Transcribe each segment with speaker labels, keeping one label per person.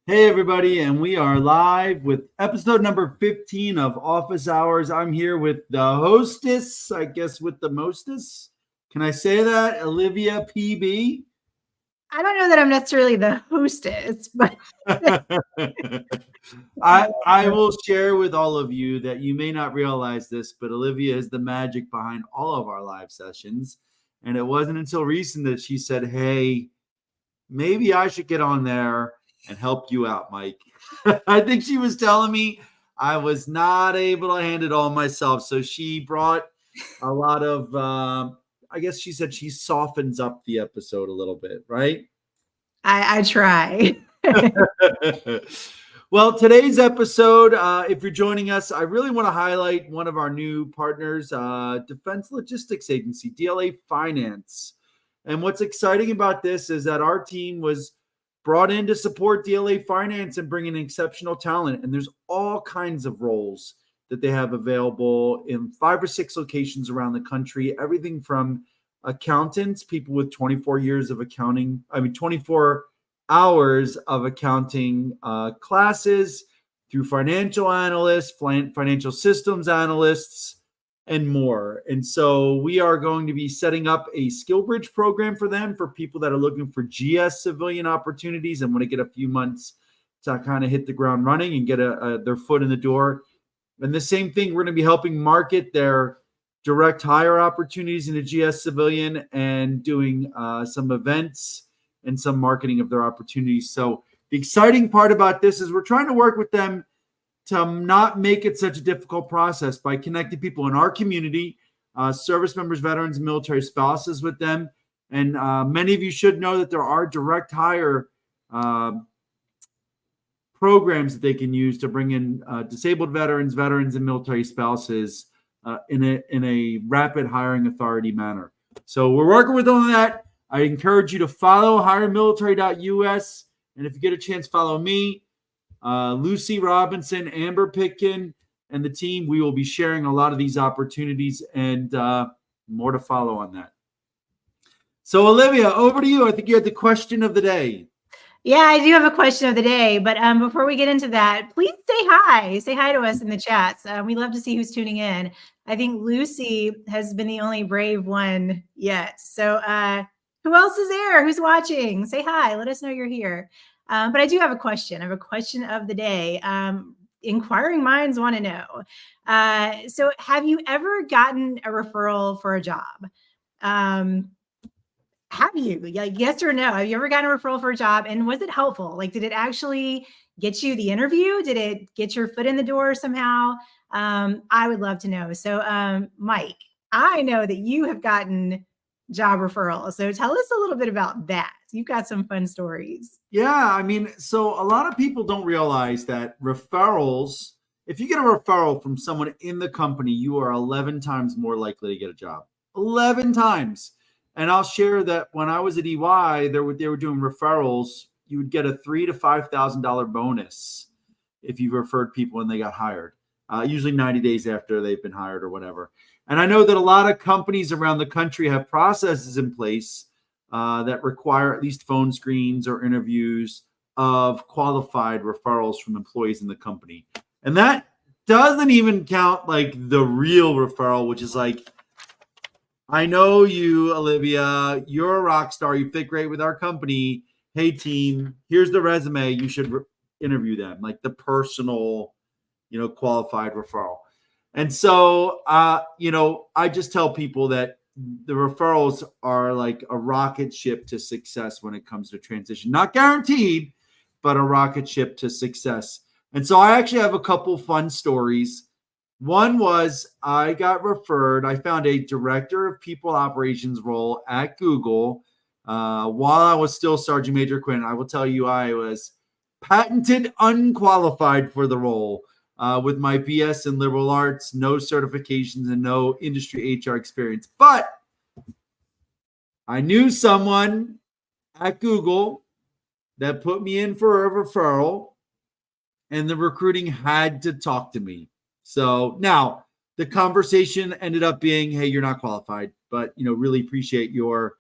Speaker 1: Hey, everybody, and we are live with episode number 15 of Office Hours. I'm here with the hostess, I guess, with the mostest. Can I say that? Olivia PB?
Speaker 2: I don't know that I'm necessarily the hostess, but
Speaker 1: I will share with all of you that you may not realize this, but Olivia is the magic behind all of our live sessions. And it wasn't until recent that she said, hey, maybe I should get on there and help you out, Mike. I think she was telling me I was not able to handle it all myself. So she brought a lot of, I guess she said she softens up the episode a little bit, right?
Speaker 2: I try.
Speaker 1: Well, today's episode, if you're joining us, I really want to highlight one of our new partners, Defense Logistics Agency, DLA Finance. And what's exciting about this is that our team was brought in to support DLA Finance and bring in exceptional talent. And there's all kinds of roles that they have available in 5 or 6 locations around the country. Everything from accountants, people with 24 years of accounting, 24 hours of accounting classes, through financial analysts, financial systems analysts, and more. And so we are going to be setting up a skill bridge program for them, for people that are looking for GS civilian opportunities and want to get a few months to kind of hit the ground running and get their foot in the door. And the same thing, we're going to be helping market their direct hire opportunities in the GS civilian and doing some events and some marketing of their opportunities. So the exciting part about this is we're trying to work with them to not make it such a difficult process by connecting people in our community, service members, veterans, military spouses with them. And many of you should know that there are direct hire programs that they can use to bring in disabled veterans, and military spouses in a rapid hiring authority manner. So we're working with them on that. I encourage you to follow hiremilitary.us. And if you get a chance, follow me, Lucy Robinson, Amber Pitkin, and the team. We will be sharing a lot of these opportunities and more to follow on that. So, Olivia, over to you. I think you had the question of the day.
Speaker 2: Yeah, I do have a question of the day, but before we get into that, please say hi. Say hi to us in the chats. We love to see who's tuning in. I think Lucy has been the only brave one yet. So who else is there? Who's watching? Say hi. Let us know you're here. But I do have a question. I have a question of the day. Inquiring minds want to know. So have you ever gotten a referral for a job? Have you? Like, yes or no? Have you ever gotten a referral for a job? And was it helpful? Like, did it actually get you the interview? Did it get your foot in the door somehow? I would love to know. So, Mike, I know that you have gotten job referrals. So tell us a little bit about that. You've got some fun stories.
Speaker 1: Yeah, I mean, so a lot of people don't realize that referrals, if you get a referral from someone in the company, you are 11 times more likely to get a job. 11 times. And I'll share that when I was at EY, they were doing referrals. You would get a $3,000 to $5,000 bonus if you referred people and they got hired, usually 90 days after they've been hired or whatever. And I know that a lot of companies around the country have processes in place that require at least phone screens or interviews of qualified referrals from employees in the company. And that doesn't even count like the real referral, which is like, I know you, Olivia, you're a rock star. You fit great with our company. Hey, team, here's the resume. You should interview them, like the personal, qualified referral. And so, I just tell people that the referrals are like a rocket ship to success when it comes to transition. Not guaranteed, but a rocket ship to success. And so I actually have a couple fun stories. One was I got referred. I found a director of people operations role at Google while I was still Sergeant Major Quinn. I will tell you, I was patented unqualified for the role with my BS in liberal arts, no certifications, and no industry HR experience. But I knew someone at Google that put me in for a referral, and the recruiting had to talk to me. So now the conversation ended up being, hey, you're not qualified, but, really appreciate your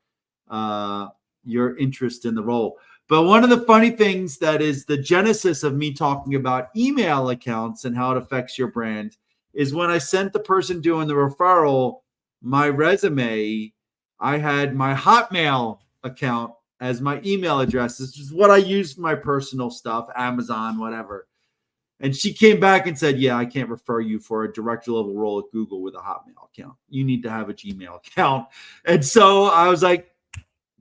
Speaker 1: interest in the role. But one of the funny things that is the genesis of me talking about email accounts and how it affects your brand is when I sent the person doing the referral my resume, I had my Hotmail account as my email address. This is what I use for my personal stuff, Amazon, whatever. And she came back and said, yeah, I can't refer you for a director level role at Google with a Hotmail account. You need to have a Gmail account. And so I was like,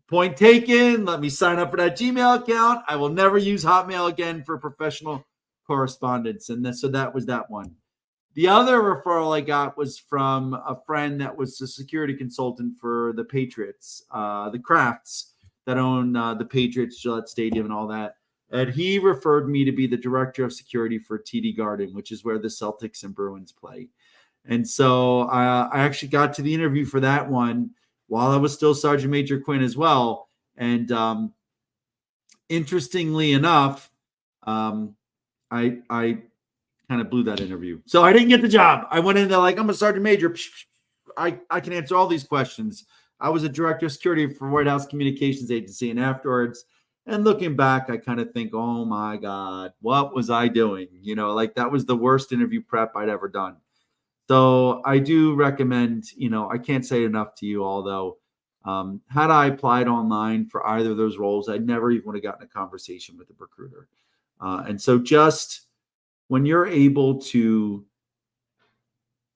Speaker 1: point taken. Let me sign up for that Gmail account. I will never use Hotmail again for professional correspondence. And so that was that one. The other referral I got was from a friend that was a security consultant for the Patriots, the Crafts that own the Patriots, Gillette Stadium and all that. And he referred me to be the director of security for TD Garden, which is where the Celtics and Bruins play. And so I actually got to the interview for that one while I was still Sergeant Major Quinn as well. And interestingly enough, I kind of blew that interview. So I didn't get the job. I went in there like, I'm a Sergeant Major. I can answer all these questions. I was a director of security for White House Communications Agency. And afterwards, and looking back, I kind of think, oh my God, what was I doing? You know, like that was the worst interview prep I'd ever done. So I do recommend, you know, I can't say enough to you, although had I applied online for either of those roles, I never even would have gotten a conversation with the recruiter. And so just when you're able to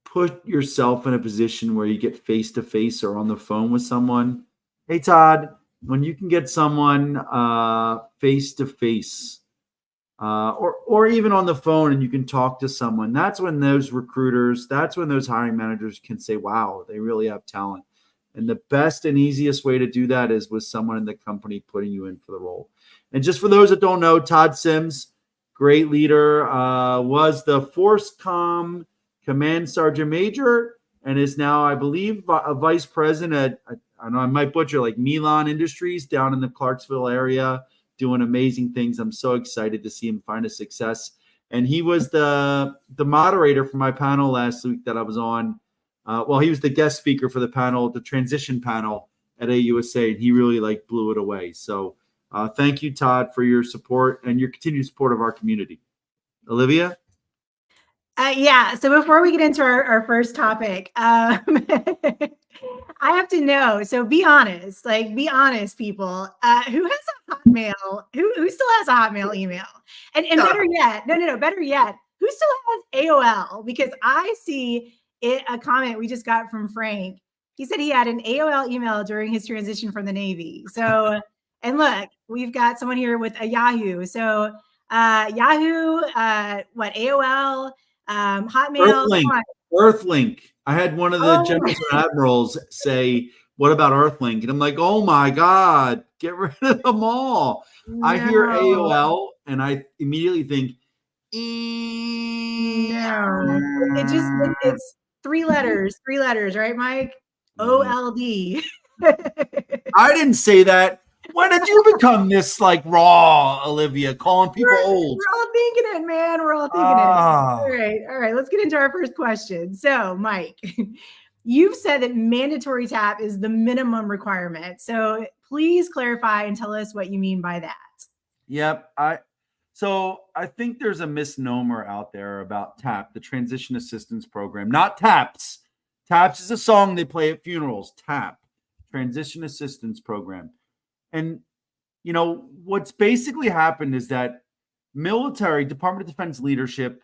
Speaker 1: put yourself in a position where you get face-to-face or on the phone with someone, hey, Todd, when you can get someone face-to-face or even on the phone and you can talk to someone, that's when those recruiters, that's when those hiring managers can say, wow, they really have talent. And the best and easiest way to do that is with someone in the company putting you in for the role. And just for those that don't know, Todd Sims, great leader, was the FORCECOM Command Sergeant Major and is now, I believe, a vice president at, I know I might butcher, like Milan Industries down in the Clarksville area, doing amazing things. I'm so excited to see him find a success. And he was the moderator for my panel last week that I was on. Well, he was the guest speaker for the panel, the transition panel at AUSA, and he really blew it away. So thank you, Todd, for your support and your continued support of our community. Olivia?
Speaker 2: Yeah. So before we get into our first topic, I have to know. So be honest, people. Who has a Hotmail? Who still has a Hotmail email? And better yet, better yet, who still has AOL? Because I see a comment we just got from Frank. He said he had an AOL email during his transition from the Navy. So, and look, we've got someone here with a Yahoo. So Yahoo, AOL. Hotmail,
Speaker 1: Earthlink. I had one of the generals and admirals say, what about Earthlink? And I'm like, oh my God, get rid of them all. No. I hear AOL and I immediately think,
Speaker 2: no. It's three letters, right, Mike? OLD.
Speaker 1: I didn't say that. When did you become this raw, Olivia, calling people old?
Speaker 2: We're all thinking it, man. We're all thinking it. All right. Let's get into our first question. So, Mike, you've said that mandatory TAP is the minimum requirement. So please clarify and tell us what you mean by that.
Speaker 1: Yep. So I think there's a misnomer out there about TAP, the Transition Assistance Program, not TAPS. TAPS is a song they play at funerals. TAP, Transition Assistance Program. And, what's basically happened is that military, Department of Defense leadership,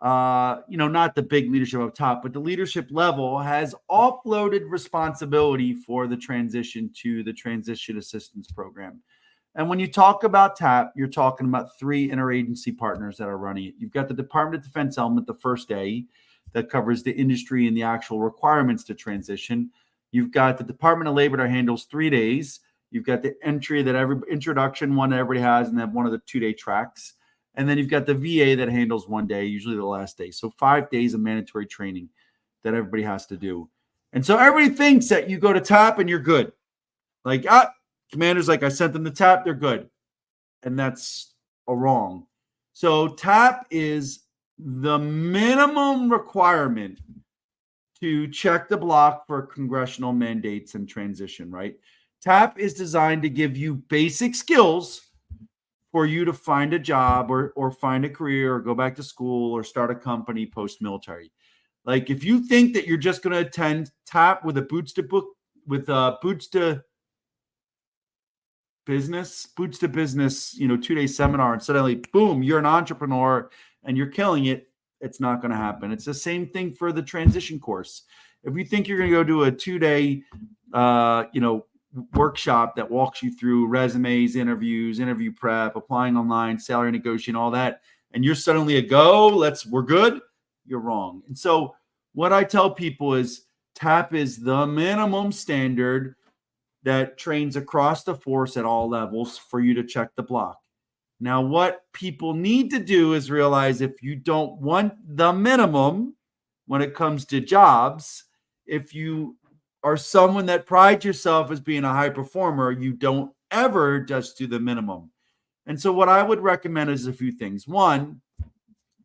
Speaker 1: not the big leadership up top, but the leadership level has offloaded responsibility for the transition to the Transition Assistance Program. And when you talk about TAP, you're talking about three interagency partners that are running it. You've got the Department of Defense element, the first A, that covers the industry and the actual requirements to transition. You've got the Department of Labor that handles 3 days. You've got the introduction one that everybody has, and then one of the 2-day tracks. And then you've got the VA that handles 1 day, usually the last day. So 5 days of mandatory training that everybody has to do. And so everybody thinks that you go to TAP and you're good. Commander's I sent them to TAP, they're good. And that's a wrong. So TAP is the minimum requirement to check the block for congressional mandates and transition, right? TAP is designed to give you basic skills for you to find a job or find a career or go back to school or start a company post-military. Like if you think that you're just going to attend TAP with a boots to business, 2-day seminar and suddenly boom, you're an entrepreneur and you're killing it, it's not going to happen. It's the same thing for the transition course. If you think you're going to go do a 2-day workshop that walks you through resumes, interviews, interview prep, applying online, salary negotiation, all that, and you're suddenly a go, we're good, you're wrong. And so what I tell people is TAP is the minimum standard that trains across the force at all levels for you to check the block. Now, what people need to do is realize if you don't want the minimum when it comes to jobs, if you are someone that prides yourself as being a high performer, you don't ever just do the minimum. And so what I would recommend is a few things. One,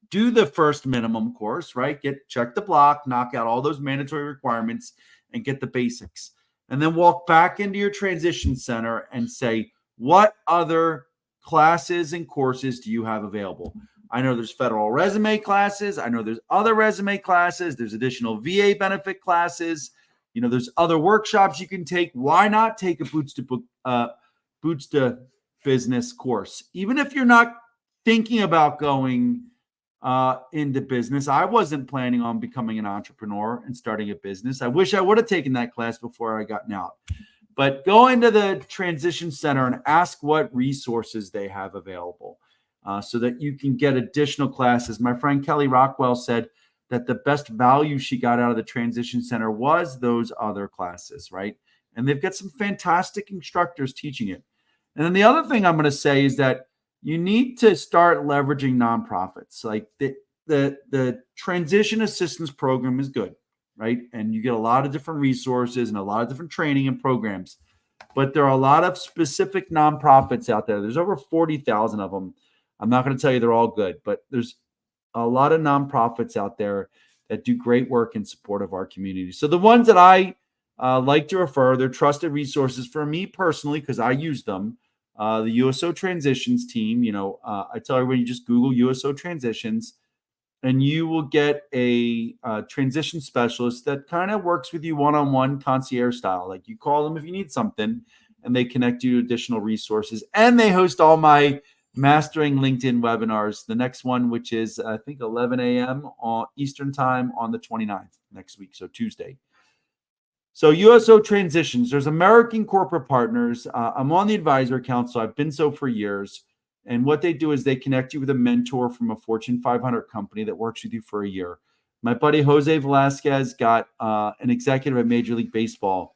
Speaker 1: do the first minimum course, right? Check the block, knock out all those mandatory requirements and get the basics. And then walk back into your transition center and say, what other classes and courses do you have available? I know there's federal resume classes. I know there's other resume classes. There's additional VA benefit classes. There's other workshops you can take. Why not take a Boots to Business course? Even if you're not thinking about going into business. I wasn't planning on becoming an entrepreneur and starting a business. I wish I would have taken that class before I gotten out. But go into the transition center and ask what resources they have available so that you can get additional classes. My friend Kelly Rockwell said that the best value she got out of the transition center was those other classes, right? And they've got some fantastic instructors teaching it. And then the other thing I'm going to say is that you need to start leveraging nonprofits. Like the transition assistance program is good, right? And you get a lot of different resources and a lot of different training and programs. But there are a lot of specific nonprofits out there. There's over 40,000 of them. I'm not going to tell you they're all good, but there's a lot of nonprofits out there that do great work in support of our community. So the ones that I like to refer, they're trusted resources for me personally because I use them. The USO Transitions team, I tell everybody, you just Google USO Transitions and you will get a transition specialist that kind of works with you one-on-one concierge style. Like you call them if you need something and they connect you to additional resources. And they host all my Mastering LinkedIn webinars. The next one, which is I think 11 a.m. on Eastern time on the 29th next week. So Tuesday. So USO Transitions, there's American Corporate Partners. I'm on the advisory council. I've been so for years. And what they do is they connect you with a mentor from a Fortune 500 company that works with you for a year. My buddy Jose Velasquez got an executive at Major League Baseball.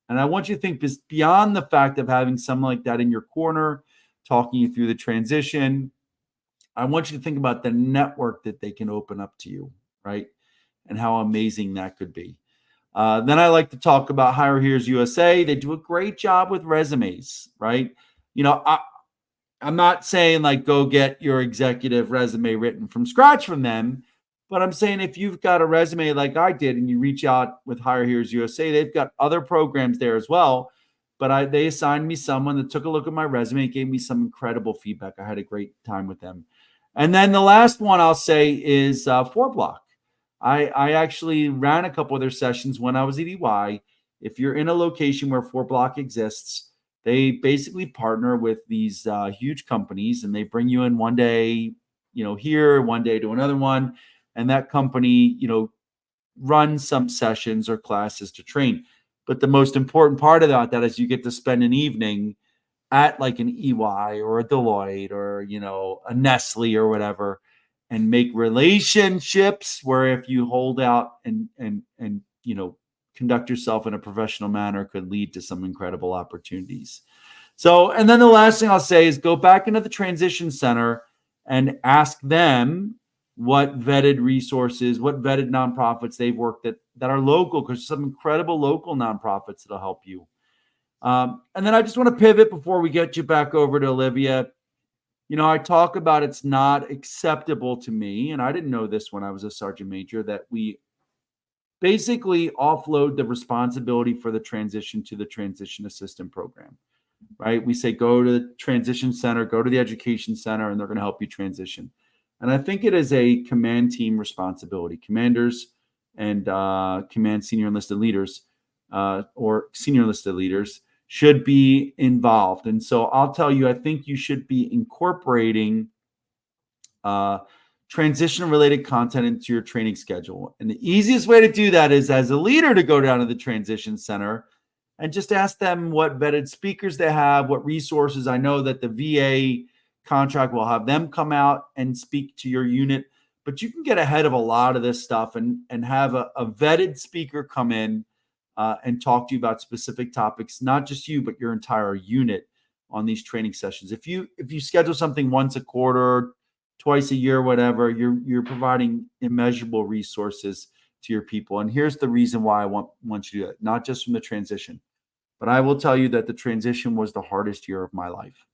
Speaker 1: And I want you to think beyond the fact of having someone like that in your corner, talking you through the transition, I want you to think about the network that they can open up to you, right? And how amazing that could be. Then I like to talk about Hire Here's USA. They do a great job with resumes, right? I'm not saying like go get your executive resume written from scratch from them, but I'm saying if you've got a resume like I did and you reach out with Hire Here's USA, they've got other programs there as well. But they assigned me someone that took a look at my resume, gave me some incredible feedback. I had a great time with them. And then the last one I'll say is 4Block. I actually ran a couple of their sessions when I was at EY. If you're in a location where 4Block exists, they basically partner with these huge companies and they bring you in one day, here, one day to another one. And that company, runs some sessions or classes to train. But the most important part about that is you get to spend an evening at like an EY or a Deloitte or, a Nestle or whatever, and make relationships where if you hold out and conduct yourself in a professional manner could lead to some incredible opportunities. So, and then the last thing I'll say is go back into the transition center and ask them what vetted resources, what vetted nonprofits they've worked at that are local, because some incredible local nonprofits that'll help you. And then I just want to pivot before we get you back over to Olivia. I talk about it's not acceptable to me, and I didn't know this when I was a sergeant major, that we basically offload the responsibility for the transition to the transition assistant program, right? We say, go to the transition center, go to the education center, and they're going to help you transition. And I think it is a command team responsibility. Commanders and command senior enlisted leaders or senior enlisted leaders should be involved. And so I'll tell you, I think you should be incorporating transition-related content into your training schedule. And the easiest way to do that is as a leader to go down to the transition center and just ask them what vetted speakers they have, what resources. I know that the VA contract will have them come out and speak to your unit, but you can get ahead of a lot of this stuff and have a vetted speaker come in and talk to you about specific topics, not just you, but your entire unit on these training sessions. If you schedule something once a quarter, twice a year, whatever, you're providing immeasurable resources to your people. And here's the reason why I want you to do that, not just from the transition, but I will tell you that the transition was the hardest year of my life.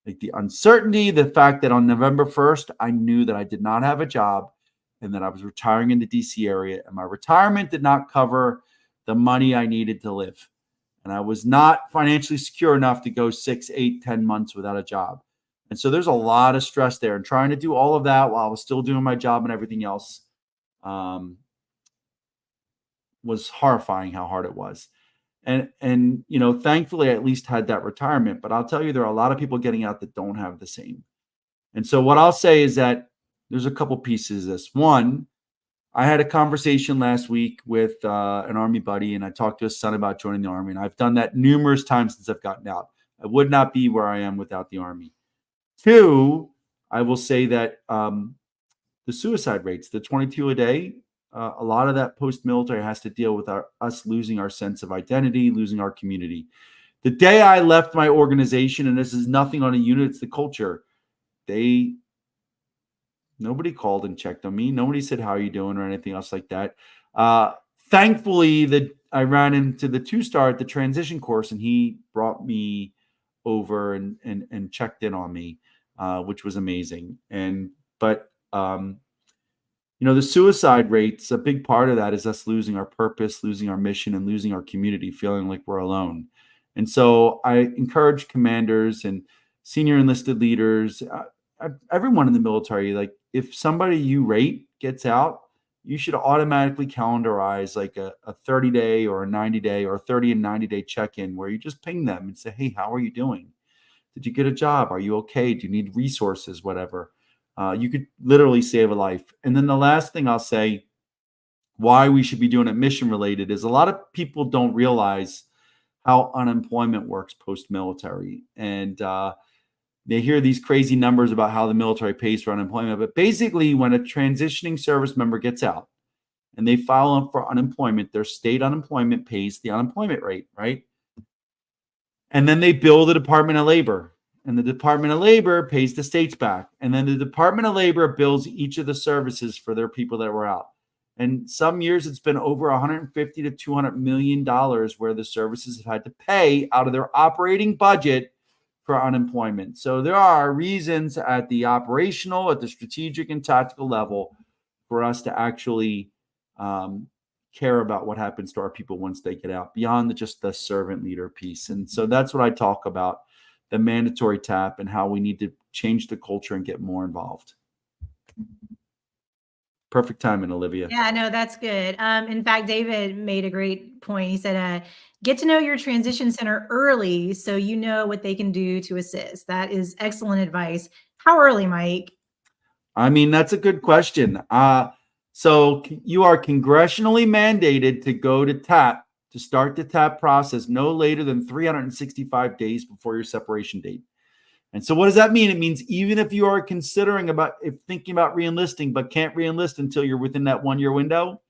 Speaker 1: Like the uncertainty, the fact that on November 1st, I knew that I did not have a job and that I was retiring in the DC area, and my retirement did not cover the money I needed to live. And I was not financially secure enough to go 6, 8, 10 months without a job. And so there's a lot of stress there, and trying to do all of that while I was still doing my job and everything else was horrifying how hard it was. And you know, thankfully I at least had that retirement, but I'll tell you, there are a lot of people getting out that don't have the same. And so what I'll say is that there's a couple pieces of this. One, I had a conversation last week with an Army buddy, and I talked to his son about joining the Army. And I've done that numerous times since I've gotten out. I would not be where I am without the Army. Two, I will say that the suicide rates, the 22 a day, a lot of that post-military has to deal with us losing our sense of identity, losing our community. The day I left my organization, and this is nothing on a unit, it's the culture, nobody called and checked on me. Nobody said, how are you doing, or anything else like that. Thankfully, I ran into the 2-star at the transition course, and he brought me over and checked in on me, which was amazing. But you know, the suicide rates, a big part of that is us losing our purpose, losing our mission, and losing our community, feeling like we're alone. And so I encourage commanders and senior enlisted leaders, everyone in the military, like if somebody you rate gets out, you should automatically calendarize like a 30-day or a 90-day or a 30 and 90-day check-in where you just ping them and say, hey, how are you doing? Did you get a job? Are you okay? Do you need resources? Whatever. You could literally save a life. And then the last thing I'll say, why we should be doing it mission related, is a lot of people don't realize how unemployment works post-military. And they hear these crazy numbers about how the military pays for unemployment. But basically, when a transitioning service member gets out and they file for unemployment, their state unemployment pays the unemployment rate, right? And then they bill the Department of Labor. And the Department of Labor pays the states back. And then the Department of Labor bills each of the services for their people that were out. And some years it's been over $150 to $200 million where the services have had to pay out of their operating budget for unemployment. So there are reasons at the operational, at the strategic and tactical level for us to actually care about what happens to our people once they get out, beyond just the servant leader piece. And so that's what I talk about, the mandatory TAP and how we need to change the culture and get more involved. Perfect timing, Olivia.
Speaker 2: Yeah, no, that's good. In fact, David made a great point. He said, get to know your transition center early so you know what they can do to assist. That is excellent advice. How early, Mike?
Speaker 1: I mean, that's a good question. So you are congressionally mandated to go to TAP, to start the TAP process no later than 365 days before your separation date. And so what does that mean? It means even if you are thinking about reenlisting, but can't reenlist until you're within that 1-year window,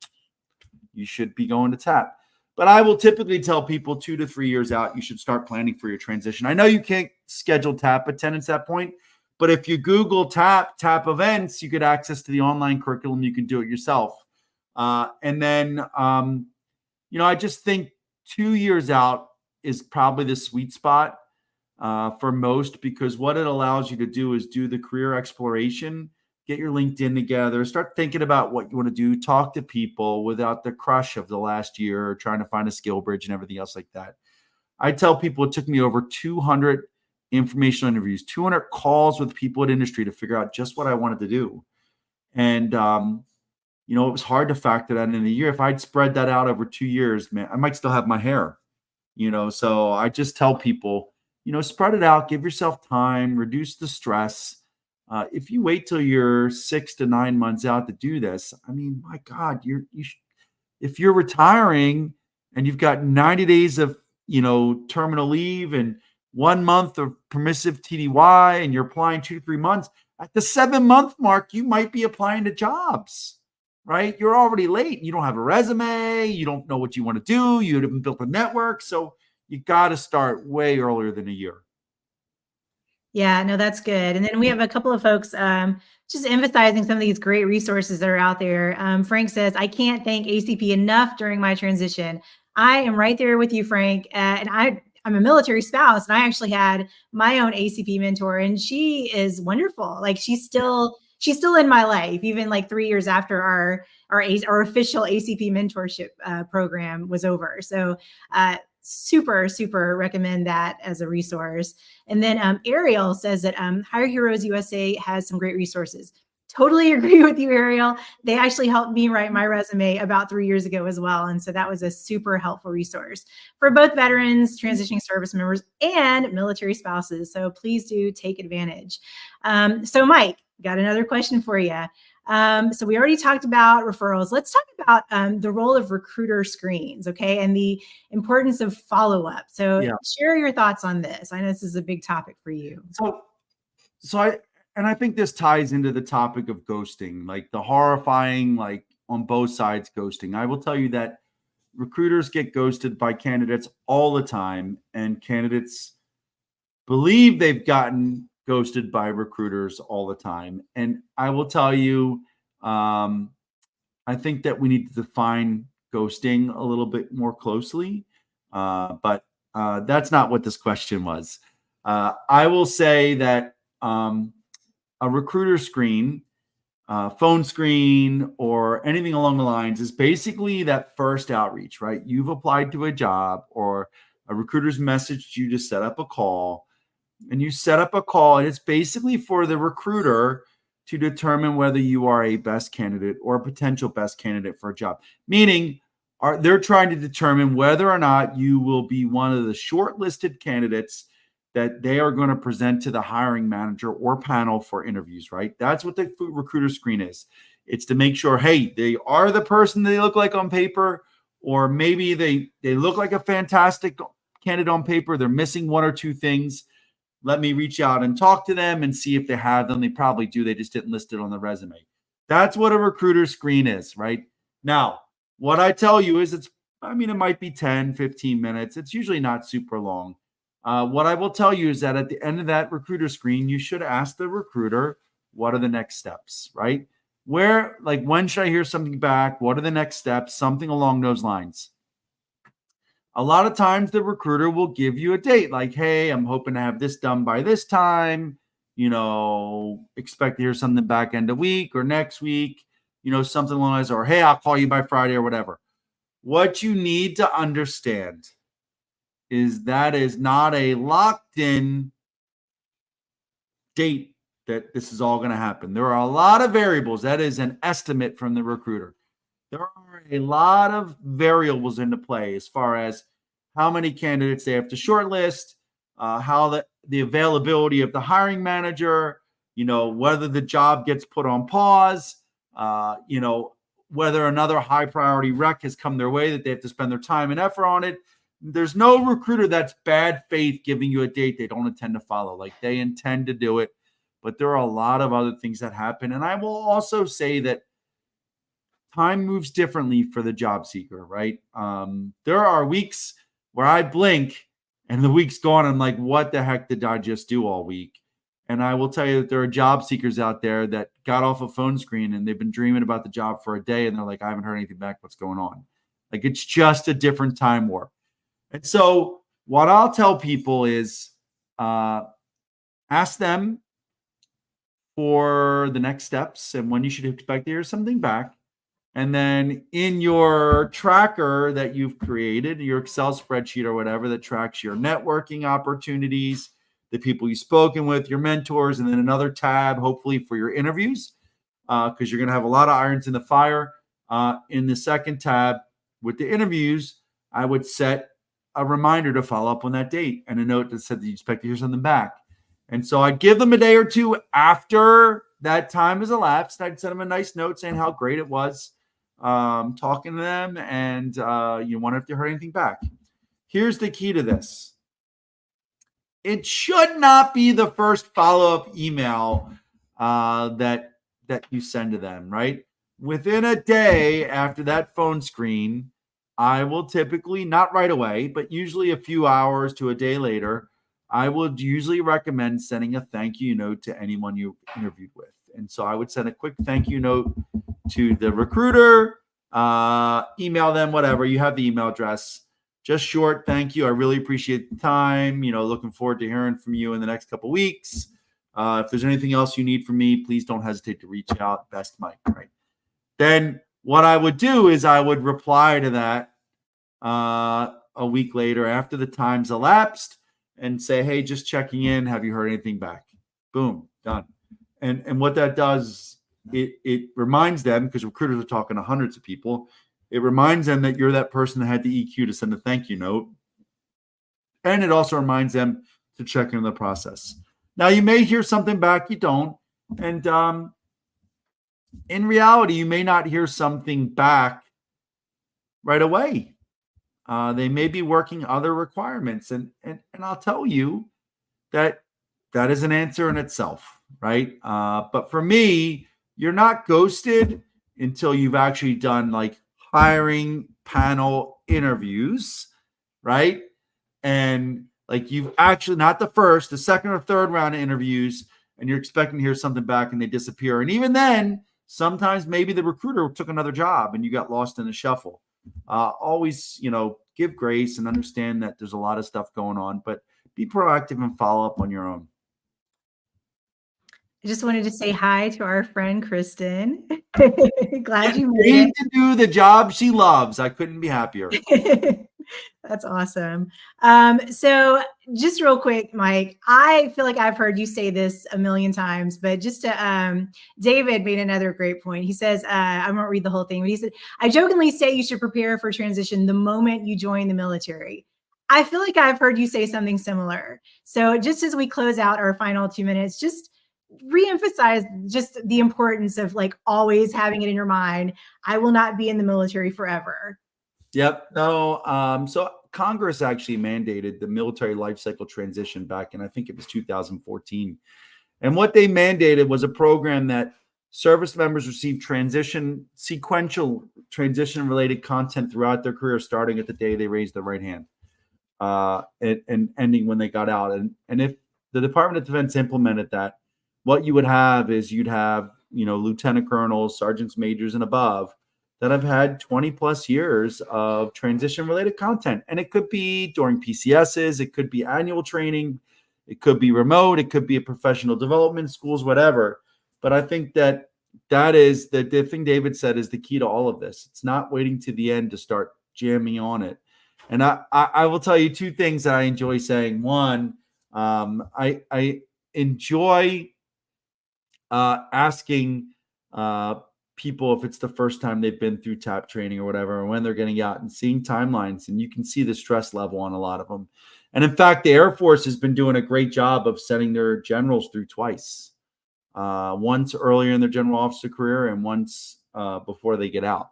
Speaker 1: you should be going to TAP. But I will typically tell people 2 to 3 years out, you should start planning for your transition. I know you can't schedule TAP attendance at that point, but if you Google TAP events, you get access to the online curriculum. You can do it yourself. And then, I just think 2 years out is probably the sweet spot for most, because what it allows you to do is do the career exploration, get your LinkedIn together, start thinking about what you want to do, talk to people without the crush of the last year, trying to find a skill bridge and everything else like that. I tell people it took me over 200 informational interviews, 200 calls with people at industry to figure out just what I wanted to do. And, it was hard to factor that in a year. If I'd spread that out over 2 years, man, I might still have my hair, So I just tell people, spread it out, give yourself time, reduce the stress. If you wait till you're 6 to 9 months out to do this, I mean, my God, if you're retiring and you've got 90 days of, terminal leave and 1 month of permissive TDY and you're applying 2 to 3 months, at the 7 month mark, you might be applying to jobs, right? You're already late. You don't have a resume. You don't know what you want to do. You haven't built a network. So you got to start way earlier than a year.
Speaker 2: Yeah, no, that's good. And then we have a couple of folks just emphasizing some of these great resources that are out there. Frank says, I can't thank ACP enough during my transition. I am right there with you, Frank. And I'm a military spouse, and I actually had my own ACP mentor, and she is wonderful. Like she's still in my life, even like 3 years after our official ACP mentorship program was over. So super recommend that as a resource. And then Ariel says that Hire Heroes USA has some great resources. Totally agree with you, Ariel. They actually helped me write my resume about 3 years ago as well. And so that was a super helpful resource for both veterans, transitioning service members, and military spouses. So please do take advantage. So Mike, got another question for you. So we already talked about referrals. Let's talk about the role of recruiter screens, okay, and the importance of follow-up. So share your thoughts on this. I know this is a big topic for you.
Speaker 1: I think this ties into the topic of ghosting, like the horrifying, like on both sides ghosting. I will tell you that recruiters get ghosted by candidates all the time, and candidates believe they've gotten ghosted by recruiters all the time. And I will tell you, I think that we need to define ghosting a little bit more closely, but that's not what this question was. I will say that a recruiter screen, phone screen, or anything along the lines is basically that first outreach, right? You've applied to a job, or a recruiter's messaged you to set up a call, and you set up a call, and it's basically for the recruiter to determine whether you are a best candidate or a potential best candidate for a job. Meaning, they're trying to determine whether or not you will be one of the shortlisted candidates that they are going to present to the hiring manager or panel for interviews, right? That's what the recruiter screen is. It's to make sure, hey, they are the person they look like on paper, or maybe they look like a fantastic candidate on paper. They're missing one or two things. Let me reach out and talk to them and see if they have them. They probably do. They just didn't list it on the resume. That's what a recruiter screen is, right? Now, what I tell you is it might be 10, 15 minutes. It's usually not super long. What I will tell you is that at the end of that recruiter screen, you should ask the recruiter, what are the next steps, right? When should I hear something back? What are the next steps? Something along those lines. A lot of times the recruiter will give you a date like, hey, I'm hoping to have this done by this time, expect to hear something back end of week or next week, something along those lines, or hey, I'll call you by Friday or whatever. What you need to understand is that is not a locked in date that this is all going to happen. There are a lot of variables. That is an estimate from the recruiter. There are a lot of variables into play as far as how many candidates they have to shortlist, how the availability of the hiring manager, whether the job gets put on pause, whether another high priority rec has come their way that they have to spend their time and effort on it. There's no recruiter that's bad faith giving you a date they don't intend to follow. Like, they intend to do it, but there are a lot of other things that happen. And I will also say that time moves differently for the job seeker, right? There are weeks where I blink and the week's gone. I'm like, what the heck did I just do all week? And I will tell you that there are job seekers out there that got off a phone screen and they've been dreaming about the job for a day. And they're like, I haven't heard anything back. What's going on? Like, it's just a different time warp. And so what I'll tell people is ask them for the next steps and when you should expect to hear something back. And then in your tracker that you've created, your Excel spreadsheet or whatever that tracks your networking opportunities, the people you've spoken with, your mentors, and then another tab, hopefully for your interviews, because you're going to have a lot of irons in the fire. In the second tab with the interviews, I would set a reminder to follow up on that date and a note that said that you expect to hear something back. And so I'd give them a day or two after that time has elapsed. I'd send them a nice note saying how great it was talking to them, and you wonder if they heard anything back. Here's the key to this. It should not be the first follow-up email that you send to them, right? Within a day after that phone screen, I will typically, not right away, but usually a few hours to a day later, I would usually recommend sending a thank you note to anyone you interviewed with. And so I would send a quick thank you note to the recruiter, email them, whatever. You have the email address. Just short, thank you. I really appreciate the time. Looking forward to hearing from you in the next couple of weeks. If there's anything else you need from me, please don't hesitate to reach out. Best Mike, right? Then what I would do is I would reply to that a week later after the time's elapsed and say, hey, just checking in. Have you heard anything back? Boom, done. And what that does, it reminds them, because recruiters are talking to hundreds of people, it reminds them that you're that person that had the EQ to send a thank you note. And it also reminds them to check in the process. Now, you may hear something back, you don't. And in reality, you may not hear something back right away. They may be working other requirements. And I'll tell you that is an answer in itself, right? But for me, you're not ghosted until you've actually done like hiring panel interviews, right? And like you've actually, not the first, the second or third round of interviews, and you're expecting to hear something back and they disappear. And even then, sometimes maybe the recruiter took another job and you got lost in the shuffle. Always, give grace and understand that there's a lot of stuff going on, but be proactive and follow up on your own.
Speaker 2: I just wanted to say hi to our friend Kristen. Glad you made it.
Speaker 1: To do the job she loves. I couldn't be happier.
Speaker 2: That's awesome. So just real quick, Mike, I feel like I've heard you say this a million times, but just to, David made another great point. He says, I won't read the whole thing, but he said, I jokingly say you should prepare for transition the moment you join the military. I feel like I've heard you say something similar. So just as we close out our final 2 minutes, just reemphasize just the importance of like always having it in your mind. I will not be in the military forever.
Speaker 1: Yep. No. So Congress actually mandated the military life cycle transition back in, I think it was 2014. And what they mandated was a program that service members receive sequential transition related content throughout their career, starting at the day they raised their right hand and ending when they got out. And if the Department of Defense implemented that, what you would have is you'd have, lieutenant colonels, sergeants, majors, and above that have had 20 plus years of transition related content. And it could be during PCSs, it could be annual training, it could be remote, it could be a professional development schools, whatever. But I think that is the thing David said is the key to all of this. It's not waiting to the end to start jamming on it. And I will tell you two things that I enjoy saying. One, I enjoy asking people if it's the first time they've been through TAP training or whatever, or when they're getting out, and seeing timelines, and you can see the stress level on a lot of them. And in fact, the Air Force has been doing a great job of sending their generals through twice, once earlier in their general officer career and once before they get out.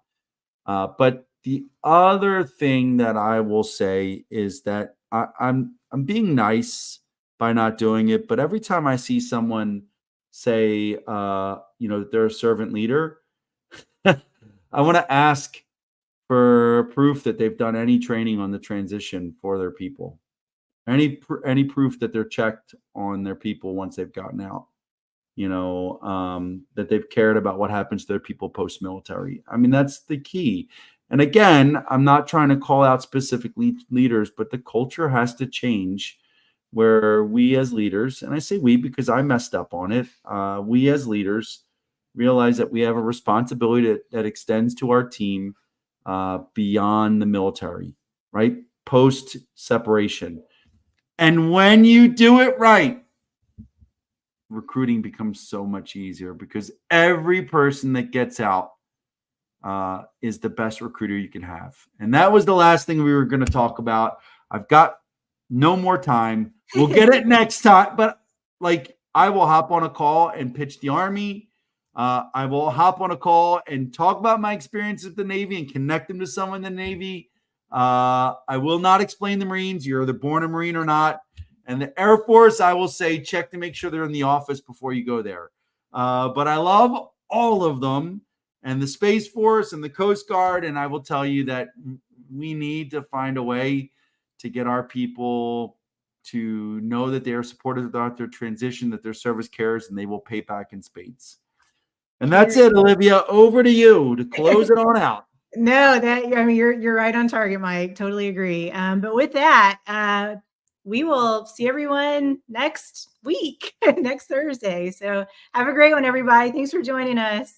Speaker 1: But the other thing that I will say is that I'm being nice by not doing it, but every time I see someone say, they're a servant leader, I want to ask for proof that they've done any training on the transition for their people, any proof that they're checked on their people once they've gotten out, that they've cared about what happens to their people post-military. I mean, that's the key. And again, I'm not trying to call out specific leaders, but the culture has to change where we as leaders, and I say we because I messed up on it, we as leaders realize that we have a responsibility that extends to our team beyond the military, right? Post separation. And when you do it right, recruiting becomes so much easier because every person that gets out is the best recruiter you can have. And that was the last thing we were going to talk about. I've got no more time. We'll get it next time. But like, I will hop on a call and pitch the Army. I will hop on a call and talk about my experience with the Navy and connect them to someone in the Navy. I will not explain the Marines. You're either born a Marine or not. And the Air Force, I will say, check to make sure they're in the office before you go there. But I love all of them, and the Space Force and the Coast Guard. And I will tell you that we need to find a way to get our people to know that they are supported throughout their transition, that their service cares, and they will pay back in spades. And that's it, Olivia. Over to you to close it on out.
Speaker 2: No, you're right on target, Mike. Totally agree. But with that, we will see everyone next week, next Thursday. So have a great one, everybody. Thanks for joining us.